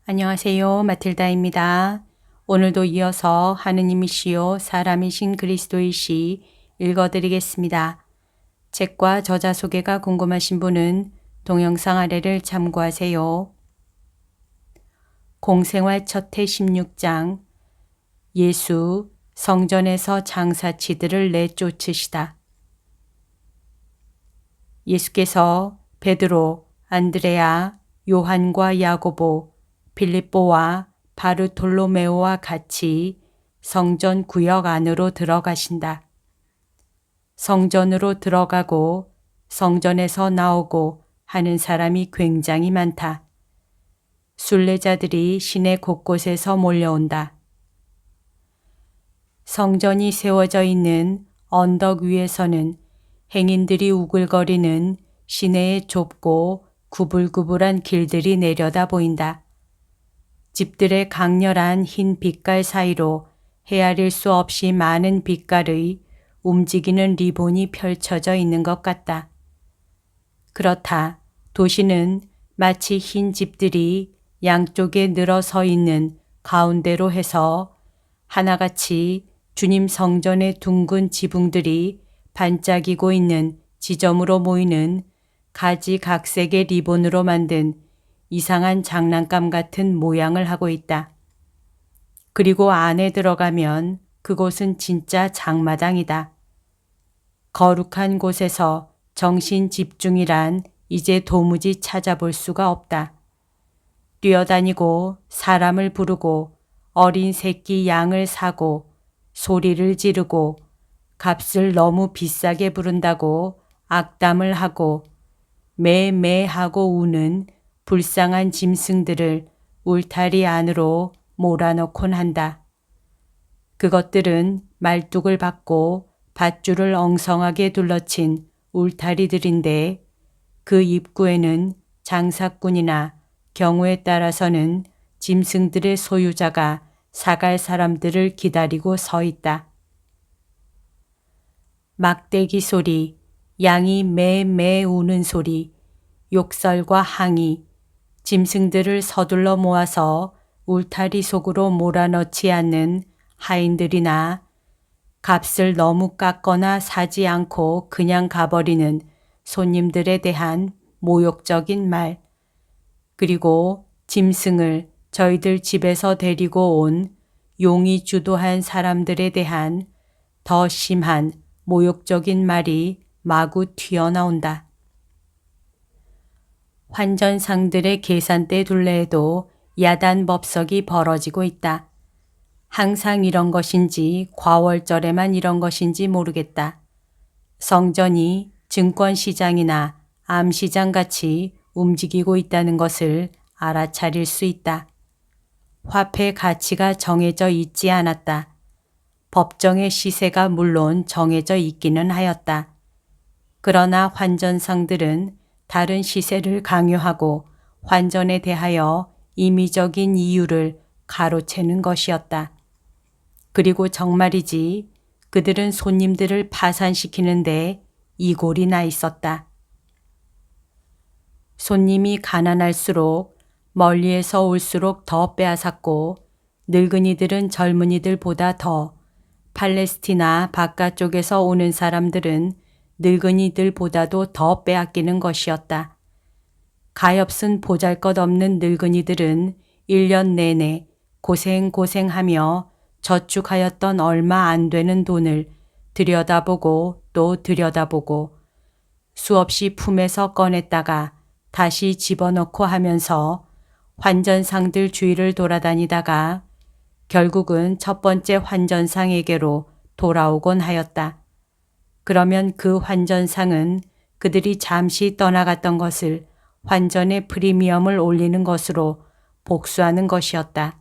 안녕하세요. 마틸다입니다. 오늘도 이어서 하느님이시요 사람이신 그리스도이시 읽어드리겠습니다. 책과 저자 소개가 궁금하신 분은 동영상 아래를 참고하세요. 공생활 첫해 16장 예수 성전에서 장사치들을 내쫓으시다. 예수께서 베드로, 안드레아, 요한과 야고보, 빌립보와 바르톨로메오와 같이 성전 구역 안으로 들어가신다. 성전으로 들어가고 성전에서 나오고 하는 사람이 굉장히 많다. 순례자들이 시내 곳곳에서 몰려온다. 성전이 세워져 있는 언덕 위에서는 행인들이 우글거리는 시내의 좁고 구불구불한 길들이 내려다 보인다. 집들의 강렬한 흰 빛깔 사이로 헤아릴 수 없이 많은 빛깔의 움직이는 리본이 펼쳐져 있는 것 같다. 그렇다. 도시는 마치 흰 집들이 양쪽에 늘어서 있는 가운데로 해서 하나같이 주님 성전의 둥근 지붕들이 반짝이고 있는 지점으로 모이는 가지각색의 리본으로 만든 이상한 장난감 같은 모양을 하고 있다. 그리고 안에 들어가면 그곳은 진짜 장마당이다. 거룩한 곳에서 정신 집중이란 이제 도무지 찾아볼 수가 없다. 뛰어다니고 사람을 부르고 어린 새끼 양을 사고 소리를 지르고 값을 너무 비싸게 부른다고 악담을 하고 매매하고 우는 불쌍한 짐승들을 울타리 안으로 몰아넣곤 한다. 그것들은 말뚝을 받고 밧줄을 엉성하게 둘러친 울타리들인데 그 입구에는 장사꾼이나 경우에 따라서는 짐승들의 소유자가 사갈 사람들을 기다리고 서 있다. 막대기 소리, 양이 매매 우는 소리, 욕설과 항의, 짐승들을 서둘러 모아서 울타리 속으로 몰아넣지 않는 하인들이나 값을 너무 깎거나 사지 않고 그냥 가버리는 손님들에 대한 모욕적인 말, 그리고 짐승을 저희들 집에서 데리고 온 용이 주도한 사람들에 대한 더 심한 모욕적인 말이 마구 튀어나온다. 환전상들의 계산대 둘레에도 야단 법석이 벌어지고 있다. 항상 이런 것인지 과월절에만 이런 것인지 모르겠다. 성전이 증권시장이나 암시장 같이 움직이고 있다는 것을 알아차릴 수 있다. 화폐 가치가 정해져 있지 않았다. 법정의 시세가 물론 정해져 있기는 하였다. 그러나 환전상들은 다른 시세를 강요하고 환전에 대하여 임의적인 이유를 가로채는 것이었다. 그리고 정말이지 그들은 손님들을 파산시키는데 이골이 나 있었다. 손님이 가난할수록 멀리에서 올수록 더 빼앗았고 늙은이들은 젊은이들보다 더, 팔레스티나 바깥쪽에서 오는 사람들은 늙은이들보다도 더 빼앗기는 것이었다. 가엾은 보잘것없는 늙은이들은 1년 내내 고생하며 저축하였던 얼마 안 되는 돈을 들여다보고 또 들여다보고 수없이 품에서 꺼냈다가 다시 집어넣고 하면서 환전상들 주위를 돌아다니다가 결국은 첫 번째 환전상에게로 돌아오곤 하였다. 그러면 그 환전상은 그들이 잠시 떠나갔던 것을 환전의 프리미엄을 올리는 것으로 복수하는 것이었다.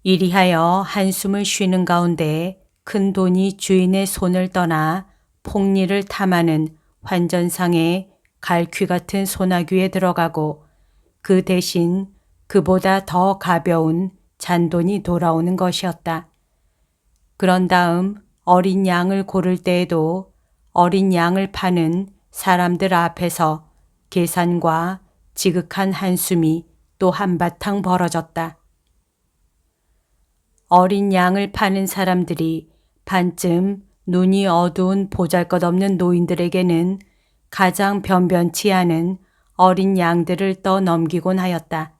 이리하여 한숨을 쉬는 가운데 큰 돈이 주인의 손을 떠나 폭리를 탐하는 환전상의 갈퀴 같은 소나귀에 들어가고 그 대신 그보다 더 가벼운 잔돈이 돌아오는 것이었다. 그런 다음 어린 양을 고를 때에도 어린 양을 파는 사람들 앞에서 계산과 지극한 한숨이 또 한바탕 벌어졌다. 어린 양을 파는 사람들이 반쯤 눈이 어두운 보잘것없는 노인들에게는 가장 변변치 않은 어린 양들을 떠넘기곤 하였다.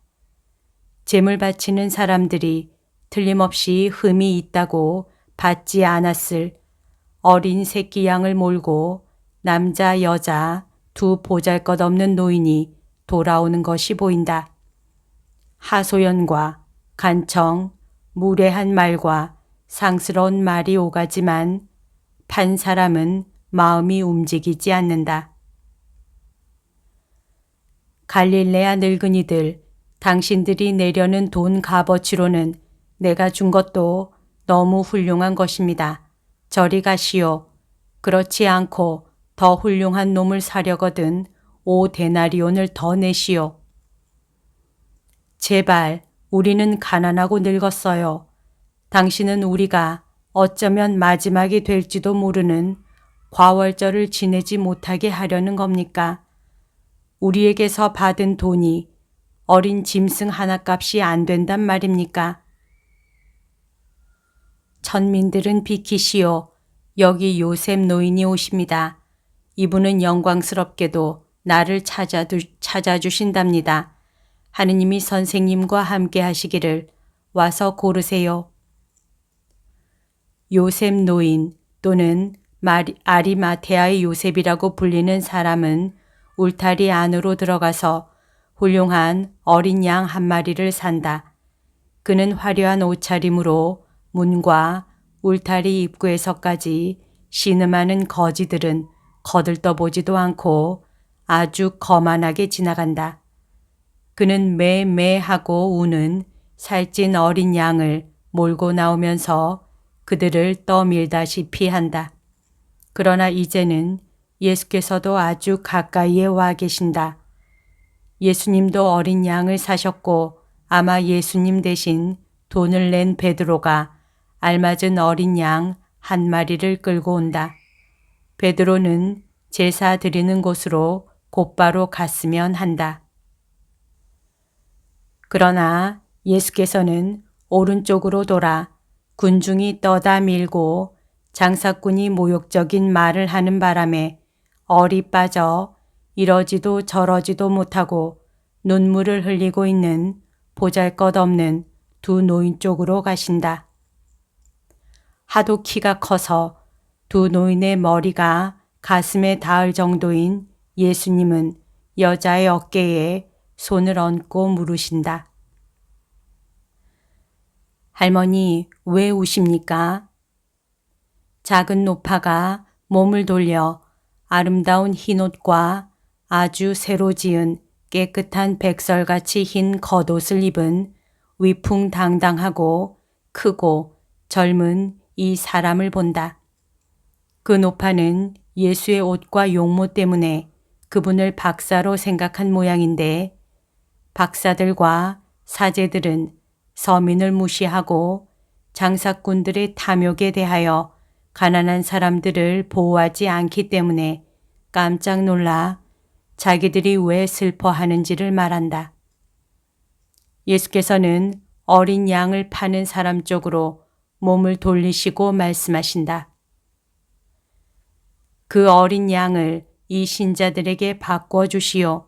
제물 바치는 사람들이 틀림없이 흠이 있다고 받지 않았을 어린 새끼 양을 몰고 남자 여자 두 보잘것없는 노인이 돌아오는 것이 보인다. 하소연과 간청, 무례한 말과 상스러운 말이 오가지만 판 사람은 마음이 움직이지 않는다. 갈릴레아 늙은이들, 당신들이 내려는 돈 값어치로는 내가 준 것도 너무 훌륭한 것입니다. 저리 가시오. 그렇지 않고 더 훌륭한 놈을 사려거든 5데나리온을 더 내시오. 제발 우리는 가난하고 늙었어요. 당신은 우리가 어쩌면 마지막이 될지도 모르는 과월절을 지내지 못하게 하려는 겁니까? 우리에게서 받은 돈이 어린 짐승 하나 값이 안 된단 말입니까? 천민들은 비키시오. 여기 요셉 노인이 오십니다. 이분은 영광스럽게도 나를 찾아주신답니다. 하느님이 선생님과 함께 하시기를 와서 고르세요. 요셉 노인 또는 아리마테아의 요셉이라고 불리는 사람은 울타리 안으로 들어가서 훌륭한 어린 양 한 마리를 산다. 그는 화려한 옷차림으로 문과 울타리 입구에서까지 신음하는 거지들은 거들떠보지도 않고 아주 거만하게 지나간다. 그는 매매하고 우는 살찐 어린 양을 몰고 나오면서 그들을 떠밀다시피 한다. 그러나 이제는 예수께서도 아주 가까이에 와 계신다. 예수님도 어린 양을 사셨고 아마 예수님 대신 돈을 낸 베드로가 알맞은 어린 양 한 마리를 끌고 온다. 베드로는 제사 드리는 곳으로 곧바로 갔으면 한다. 그러나 예수께서는 오른쪽으로 돌아 군중이 떠다 밀고 장사꾼이 모욕적인 말을 하는 바람에 얼이 빠져 이러지도 저러지도 못하고 눈물을 흘리고 있는 보잘것없는 두 노인 쪽으로 가신다. 하도 키가 커서 두 노인의 머리가 가슴에 닿을 정도인 예수님은 여자의 어깨에 손을 얹고 물으신다. 할머니, 왜 우십니까? 작은 노파가 몸을 돌려 아름다운 흰옷과 아주 새로 지은 깨끗한 백설같이 흰 겉옷을 입은 위풍당당하고 크고 젊은 이 사람을 본다. 그 노파는 예수의 옷과 용모 때문에 그분을 박사로 생각한 모양인데 박사들과 사제들은 서민을 무시하고 장사꾼들의 탐욕에 대하여 가난한 사람들을 보호하지 않기 때문에 깜짝 놀라 자기들이 왜 슬퍼하는지를 말한다. 예수께서는 어린 양을 파는 사람 쪽으로 몸을 돌리시고 말씀하신다. 그 어린 양을 이 신자들에게 바꿔주시오.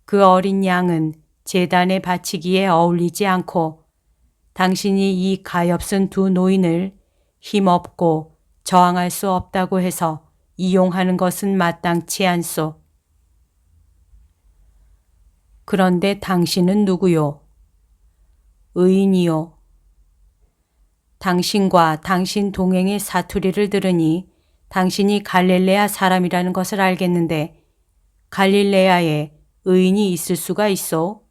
그 어린 양은 제단에 바치기에 어울리지 않고 당신이 이 가엾은 두 노인을 힘없고 저항할 수 없다고 해서 이용하는 것은 마땅치 않소. 그런데 당신은 누구요? 의인이요. 당신과 당신 동행의 사투리를 들으니 당신이 갈릴레아 사람이라는 것을 알겠는데 갈릴레아에 의인이 있을 수가 있어?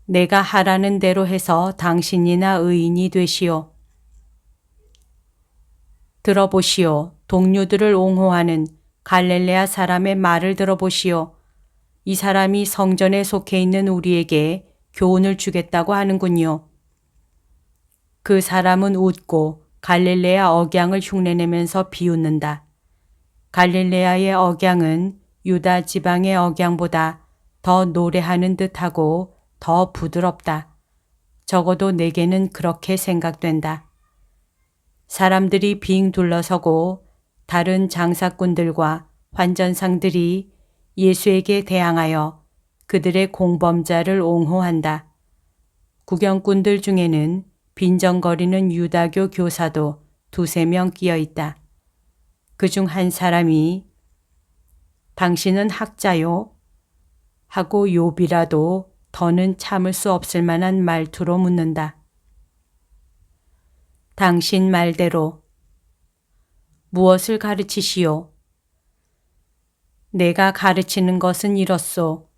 내가 하라는 대로 해서 당신이나 의인이 되시오. 들어보시오. 동료들을 옹호하는 갈릴레아 사람의 말을 들어보시오. 이 사람이 성전에 속해 있는 우리에게 교훈을 주겠다고 하는군요. 그 사람은 웃고 갈릴레아 억양을 흉내내면서 비웃는다. 갈릴레아의 억양은 유다 지방의 억양보다 더 노래하는 듯하고 더 부드럽다. 적어도 내게는 그렇게 생각된다. 사람들이 빙 둘러서고 다른 장사꾼들과 환전상들이 예수에게 대항하여 그들의 공범자를 옹호한다. 구경꾼들 중에는 빈정거리는 유다교 교사도 두세 명 끼어 있다. 그중 한 사람이 당신은 학자요? 하고 욥이라도 더는 참을 수 없을 만한 말투로 묻는다. 당신 말대로 무엇을 가르치시오? 내가 가르치는 것은 이렇소.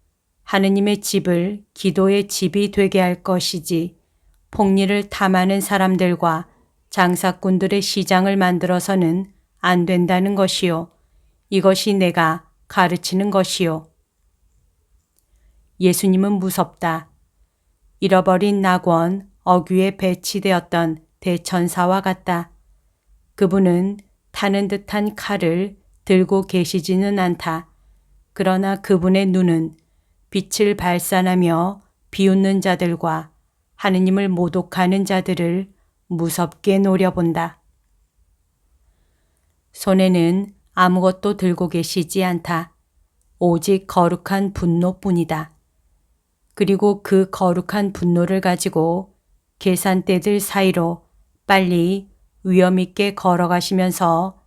하느님의 집을 기도의 집이 되게 할 것이지 폭리를 탐하는 사람들과 장사꾼들의 시장을 만들어서는 안 된다는 것이요. 이것이 내가 가르치는 것이요. 예수님은 무섭다. 잃어버린 낙원 어귀에 배치되었던 대천사와 같다. 그분은 타는 듯한 칼을 들고 계시지는 않다. 그러나 그분의 눈은 빛을 발산하며 비웃는 자들과 하느님을 모독하는 자들을 무섭게 노려본다. 손에는 아무것도 들고 계시지 않다. 오직 거룩한 분노뿐이다. 그리고 그 거룩한 분노를 가지고 계산대들 사이로 빨리 위험 있게 걸어가시면서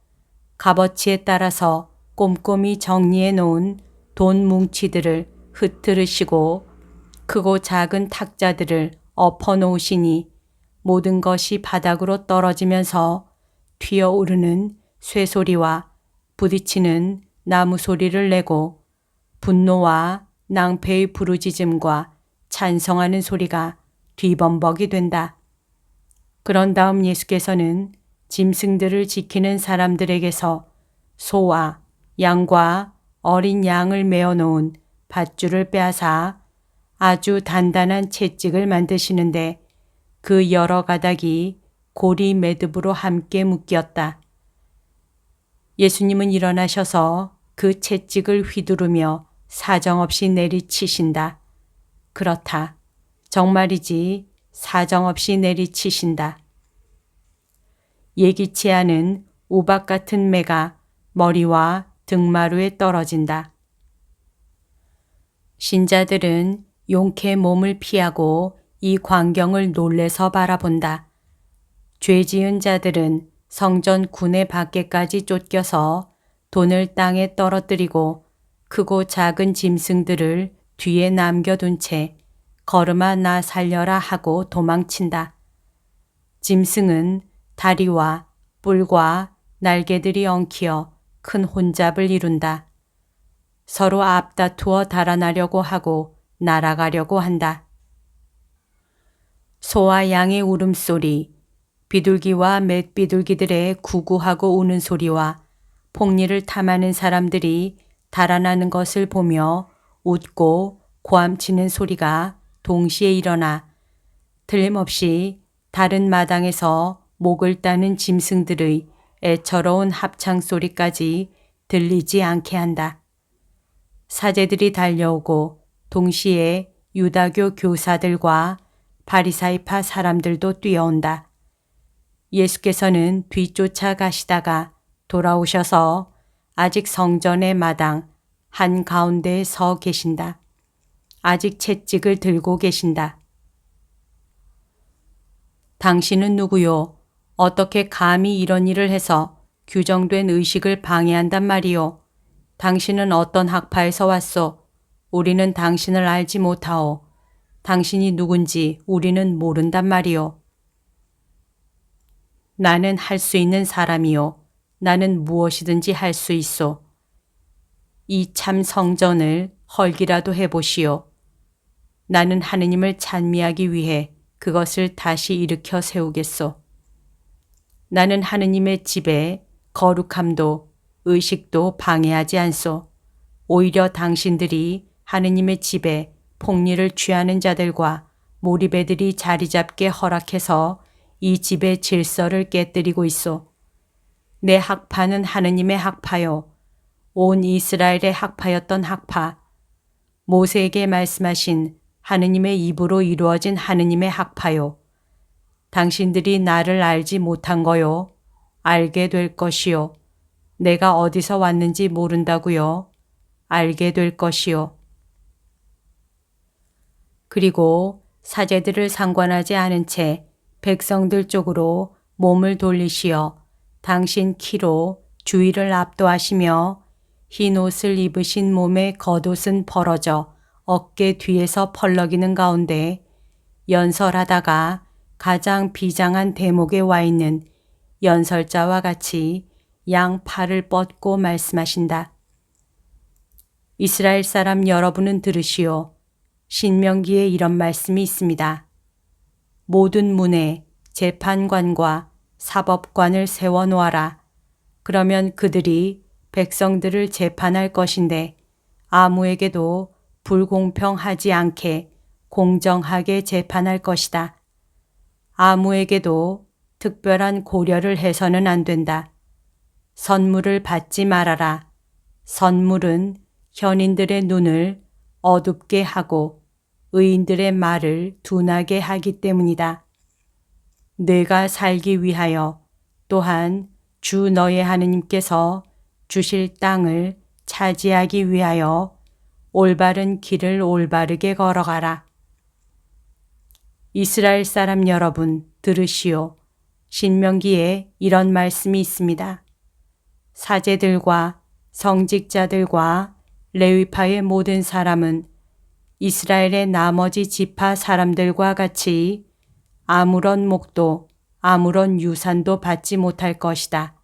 값어치에 따라서 꼼꼼히 정리해 놓은 돈 뭉치들을 흩트르시고 크고 작은 탁자들을 엎어 놓으시니 모든 것이 바닥으로 떨어지면서 튀어오르는 쇠소리와 부딪히는 나무 소리를 내고 분노와 낭패의 부르짖음과 찬성하는 소리가 뒤범벅이 된다. 그런 다음 예수께서는 짐승들을 지키는 사람들에게서 소와 양과 어린 양을 메어 놓은 밧줄을 빼앗아 아주 단단한 채찍을 만드시는데 그 여러 가닥이 고리 매듭으로 함께 묶였다. 예수님은 일어나셔서 그 채찍을 휘두르며 사정없이 내리치신다. 그렇다. 정말이지 사정없이 내리치신다. 예기치 않은 우박 같은 매가 머리와 등마루에 떨어진다. 신자들은 용케 몸을 피하고 이 광경을 놀래서 바라본다. 죄 지은 자들은 성전 구내 밖에까지 쫓겨서 돈을 땅에 떨어뜨리고 크고 작은 짐승들을 뒤에 남겨둔 채 걸음아 나 살려라 하고 도망친다. 짐승은 다리와 뿔과 날개들이 엉키어 큰 혼잡을 이룬다. 서로 앞다투어 달아나려고 하고 날아가려고 한다. 소와 양의 울음소리, 비둘기와 맷비둘기들의 구구하고 우는 소리와 폭리를 탐하는 사람들이 달아나는 것을 보며 웃고 고함치는 소리가 동시에 일어나 틀림없이 다른 마당에서 목을 따는 짐승들의 애처로운 합창 소리까지 들리지 않게 한다. 사제들이 달려오고 동시에 유다교 교사들과 바리사이파 사람들도 뛰어온다. 예수께서는 뒤쫓아 가시다가 돌아오셔서 아직 성전의 마당 한가운데에 서 계신다. 아직 채찍을 들고 계신다. 당신은 누구요? 어떻게 감히 이런 일을 해서 규정된 의식을 방해한단 말이요? 당신은 어떤 학파에서 왔소? 우리는 당신을 알지 못하오. 당신이 누군지 우리는 모른단 말이요. 나는 할 수 있는 사람이요. 나는 무엇이든지 할 수 있소. 이 참 성전을 헐기라도 해보시오. 나는 하느님을 찬미하기 위해 그것을 다시 일으켜 세우겠소. 나는 하느님의 집에 거룩함도 의식도 방해하지 않소. 오히려 당신들이 하느님의 집에 폭리를 취하는 자들과 몰입애들이 자리 잡게 허락해서 이 집의 질서를 깨뜨리고 있소. 내 학파는 하느님의 학파요. 온 이스라엘의 학파였던 학파. 모세에게 말씀하신 하느님의 입으로 이루어진 하느님의 학파요. 당신들이 나를 알지 못한 거요. 알게 될 것이요. 내가 어디서 왔는지 모른다고요. 알게 될 것이요. 그리고 사제들을 상관하지 않은 채 백성들 쪽으로 몸을 돌리시어 당신 키로 주위를 압도하시며 흰 옷을 입으신 몸의 겉옷은 벌어져 어깨 뒤에서 펄럭이는 가운데 연설하다가 가장 비장한 대목에 와 있는 연설자와 같이 양 팔을 뻗고 말씀하신다. 이스라엘 사람 여러분은 들으시오. 신명기에 이런 말씀이 있습니다. 모든 문에 재판관과 사법관을 세워놓아라. 그러면 그들이 백성들을 재판할 것인데 아무에게도 불공평하지 않게 공정하게 재판할 것이다. 아무에게도 특별한 고려를 해서는 안 된다. 선물을 받지 말아라. 선물은 현인들의 눈을 어둡게 하고 의인들의 말을 둔하게 하기 때문이다. 내가 살기 위하여 또한 주 너의 하느님께서 주실 땅을 차지하기 위하여 올바른 길을 올바르게 걸어가라. 이스라엘 사람 여러분 들으시오. 신명기에 이런 말씀이 있습니다. 사제들과 성직자들과 레위파의 모든 사람은 이스라엘의 나머지 지파 사람들과 같이 아무런 목도 아무런 유산도 받지 못할 것이다.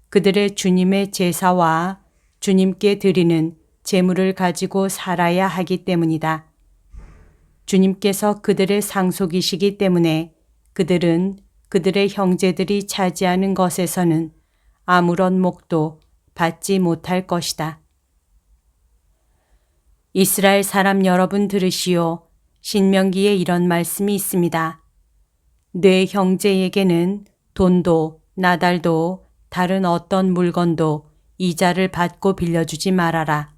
그들의 주님의 제사와 주님께 드리는 제물을 가지고 살아야 하기 때문이다. 주님께서 그들의 상속이시기 때문에 그들은 그들의 형제들이 차지하는 것에서는 아무런 목도 받지 못할 것이다. 이스라엘 사람 여러분 들으시오. 신명기에 이런 말씀이 있습니다. 내 형제에게는 돈도 나달도 다른 어떤 물건도 이자를 받고 빌려주지 말아라.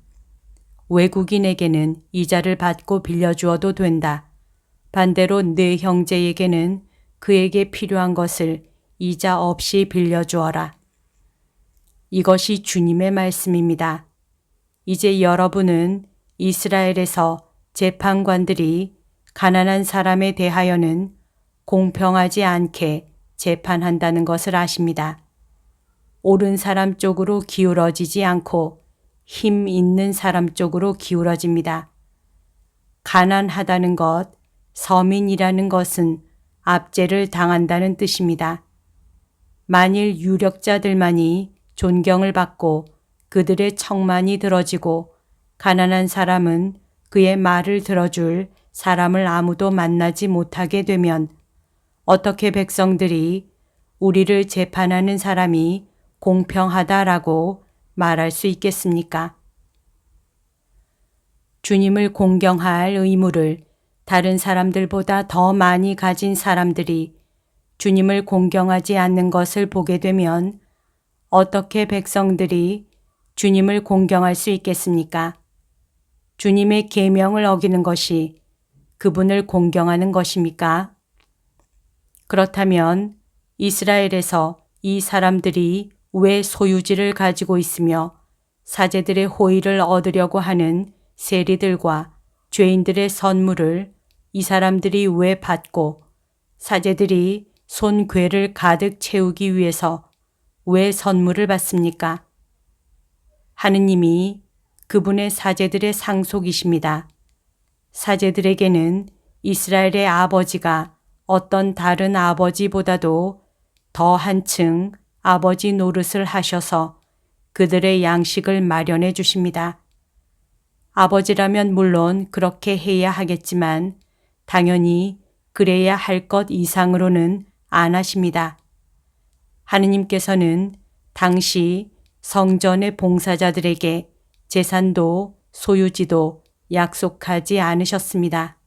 외국인에게는 이자를 받고 빌려주어도 된다. 반대로 내 형제에게는 그에게 필요한 것을 이자 없이 빌려주어라. 이것이 주님의 말씀입니다. 이제 여러분은 이스라엘에서 재판관들이 가난한 사람에 대하여는 공평하지 않게 재판한다는 것을 아십니다. 옳은 사람 쪽으로 기울어지지 않고 힘 있는 사람 쪽으로 기울어집니다. 가난하다는 것, 서민이라는 것은 압제를 당한다는 뜻입니다. 만일 유력자들만이 존경을 받고 그들의 척만이 들어지고 가난한 사람은 그의 말을 들어줄 사람을 아무도 만나지 못하게 되면 어떻게 백성들이 우리를 재판하는 사람이 공평하다라고 말할 수 있겠습니까? 주님을 공경할 의무를 다른 사람들보다 더 많이 가진 사람들이 주님을 공경하지 않는 것을 보게 되면 어떻게 백성들이 주님을 공경할 수 있겠습니까? 주님의 계명을 어기는 것이 그분을 공경하는 것입니까? 그렇다면 이스라엘에서 이 사람들이 왜 소유지를 가지고 있으며 사제들의 호의를 얻으려고 하는 세리들과 죄인들의 선물을 이 사람들이 왜 받고 사제들이 손괴를 가득 채우기 위해서 왜 선물을 받습니까? 하느님이 그분의 사제들의 상속이십니다. 사제들에게는 이스라엘의 아버지가 어떤 다른 아버지보다도 더 한층 아버지 노릇을 하셔서 그들의 양식을 마련해 주십니다. 아버지라면 물론 그렇게 해야 하겠지만 당연히 그래야 할 것 이상으로는 안 하십니다. 하느님께서는 당시 성전의 봉사자들에게 재산도 소유지도 약속하지 않으셨습니다.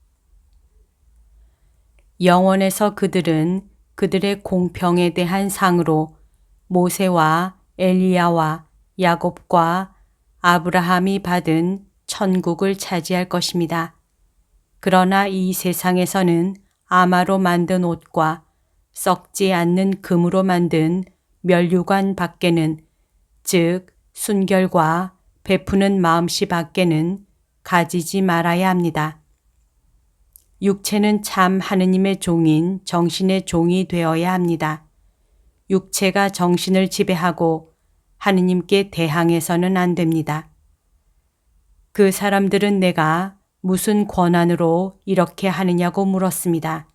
영원에서 그들은 그들의 공평에 대한 상으로 모세와 엘리야와 야곱과 아브라함이 받은 천국을 차지할 것입니다. 그러나 이 세상에서는 아마로 만든 옷과 썩지 않는 금으로 만든 면류관 밖에는, 즉 순결과 베푸는 마음씨 밖에는 가지지 말아야 합니다. 육체는 참 하느님의 종인 정신의 종이 되어야 합니다. 육체가 정신을 지배하고 하느님께 대항해서는 안 됩니다. 그 사람들은 내가 무슨 권한으로 이렇게 하느냐고 물었습니다.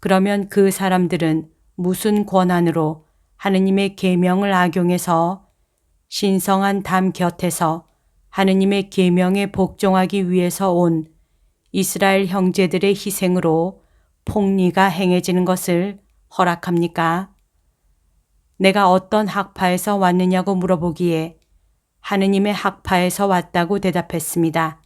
그러면 그 사람들은 무슨 권한으로 하느님의 계명을 악용해서 신성한 담 곁에서 하느님의 계명에 복종하기 위해서 온 이스라엘 형제들의 희생으로 폭리가 행해지는 것을 허락합니까? 내가 어떤 학파에서 왔느냐고 물어보기에 하느님의 학파에서 왔다고 대답했습니다.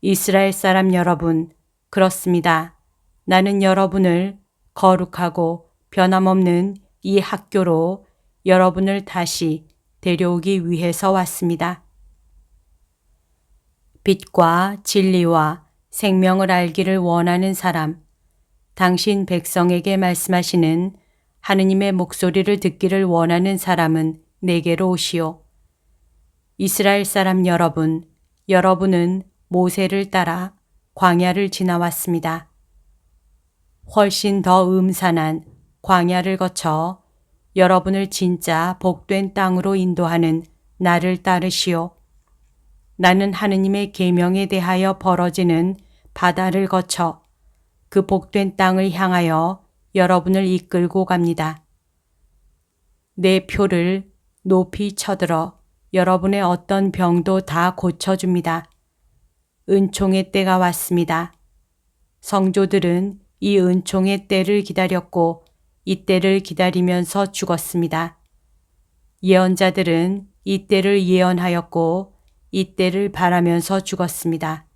이스라엘 사람 여러분, 그렇습니다. 나는 여러분을 거룩하고 변함없는 이 학교로 여러분을 다시 데려오기 위해서 왔습니다. 빛과 진리와 생명을 알기를 원하는 사람, 당신 백성에게 말씀하시는 하느님의 목소리를 듣기를 원하는 사람은 내게로 오시오. 이스라엘 사람 여러분, 여러분은 모세를 따라 광야를 지나왔습니다. 훨씬 더 음산한 광야를 거쳐 여러분을 진짜 복된 땅으로 인도하는 나를 따르시오. 나는 하느님의 계명에 대하여 벌어지는 바다를 거쳐 그 복된 땅을 향하여 여러분을 이끌고 갑니다. 내 표를 높이 쳐들어 여러분의 어떤 병도 다 고쳐줍니다. 은총의 때가 왔습니다. 성조들은 이 은총의 때를 기다렸고 이 때를 기다리면서 죽었습니다. 예언자들은 이 때를 예언하였고 이 때를 바라면서 죽었습니다.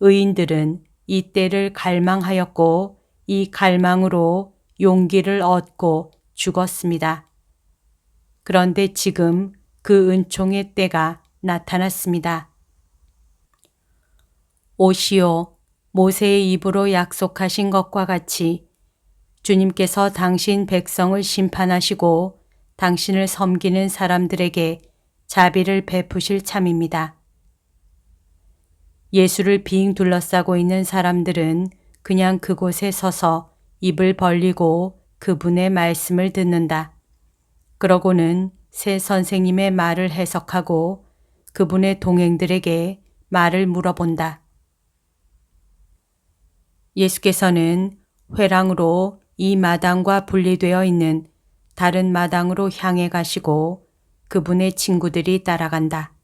의인들은 이 때를 갈망하였고 이 갈망으로 용기를 얻고 죽었습니다. 그런데 지금 그 은총의 때가 나타났습니다. 오시오, 모세의 입으로 약속하신 것과 같이 주님께서 당신 백성을 심판하시고 당신을 섬기는 사람들에게 자비를 베푸실 참입니다. 예수를 빙 둘러싸고 있는 사람들은 그냥 그곳에 서서 입을 벌리고 그분의 말씀을 듣는다. 그러고는 새 선생님의 말을 해석하고 그분의 동행들에게 말을 물어본다. 예수께서는 회랑으로 이 마당과 분리되어 있는 다른 마당으로 향해 가시고 그분의 친구들이 따라간다.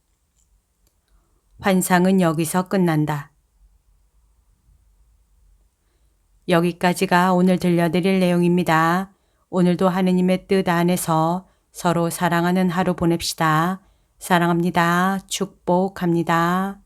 환상은 여기서 끝난다. 여기까지가 오늘 들려드릴 내용입니다. 오늘도 하느님의 뜻 안에서 서로 사랑하는 하루 보냅시다. 사랑합니다. 축복합니다.